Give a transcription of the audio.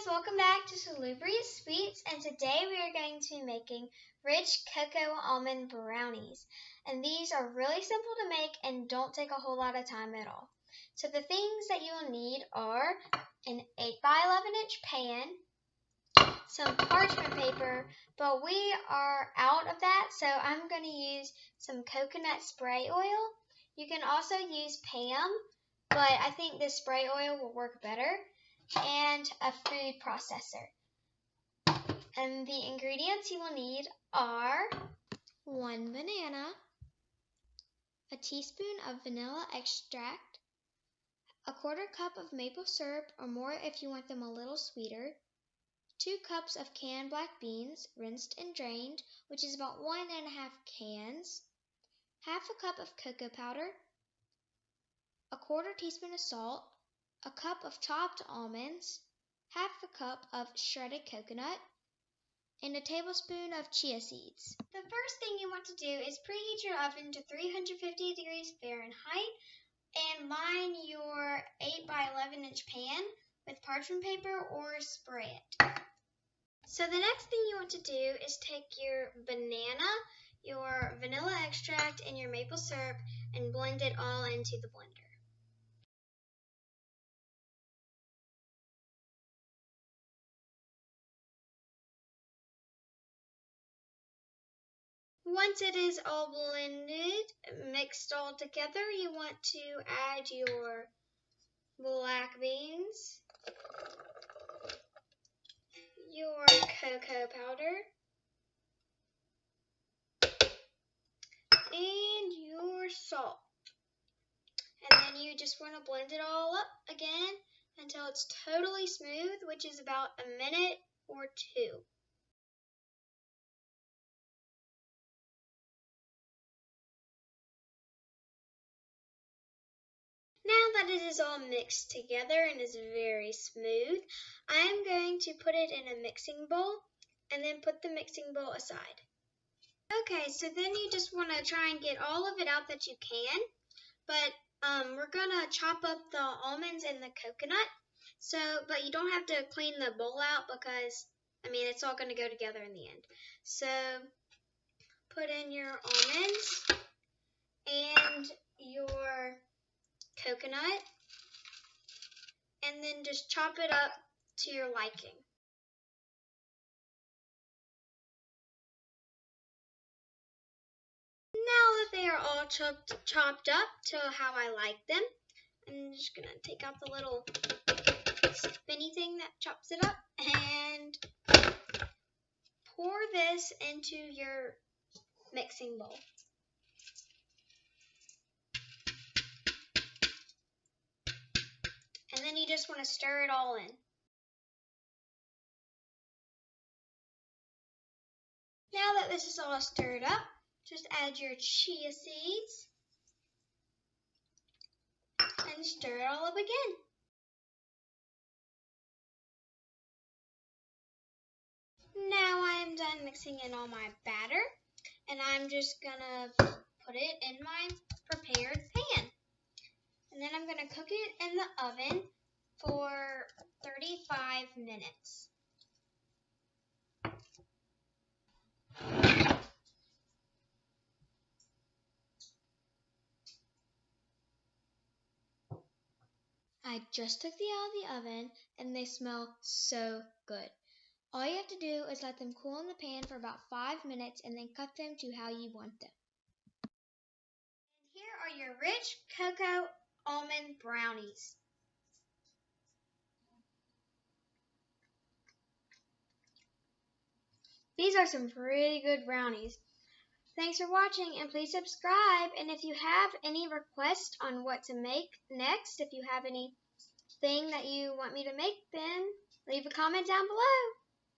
welcome back to Salubrious Sweets, and today we are going to be making rich cocoa almond brownies. And these are really simple to make and don't take a whole lot of time at all. So the things that you will need are an 8 by 11 inch pan, some parchment paper, but we are out of that, so I'm going to use some coconut spray oil. You can also use Pam, but I think this spray oil will work better, and a food processor. And the ingredients you will need are 1 banana, a teaspoon of vanilla extract, a 1/4 cup of maple syrup or more if you want them a little sweeter, 2 cups of canned black beans, rinsed and drained, which is about 1½ cans, 1/2 cup of cocoa powder, a 1/4 teaspoon of salt, a cup of chopped almonds, 1/2 cup of shredded coconut, and a tablespoon of chia seeds. The first thing you want to do is preheat your oven to 350 degrees Fahrenheit and line your 8 by 11 inch pan with parchment paper or spray it. So the next thing you want to do is take your banana, your vanilla extract, and your maple syrup and blend it all into the blender. Once it is all blended, mixed all together, you want to add your black beans, your cocoa powder, and your salt. And then you just want to blend it all up again until it's totally smooth, which is about a minute or 2. Now that it is all mixed together and is very smooth, I'm going to put it in a mixing bowl and then put the mixing bowl aside. Okay, so then you just want to try and get all of it out that you can, but we're going to chop up the almonds and the coconut, but you don't have to clean the bowl out because, it's all going to go together in the end. So put in your almonds and your coconut, and then just chop it up to your liking. Now that they are all chopped up to how I like them, I'm just going to take out the little spinny thing that chops it up and pour this into your mixing bowl. And then you just want to stir it all in. Now that this is all stirred up, just add your chia seeds and stir it all up again. Now I am done mixing in all my batter, and I'm just gonna put it in my prepared pan. And then I'm gonna cook it in the oven for 35 minutes. I just took these out of the oven and they smell so good. All you have to do is let them cool in the pan for about 5 minutes and then cut them to how you want them. And here are your rich cocoa almond brownies. These are some pretty good brownies. Thanks for watching, and please subscribe. And if you have any requests on what to make next, if you have anything that you want me to make, then leave a comment down below.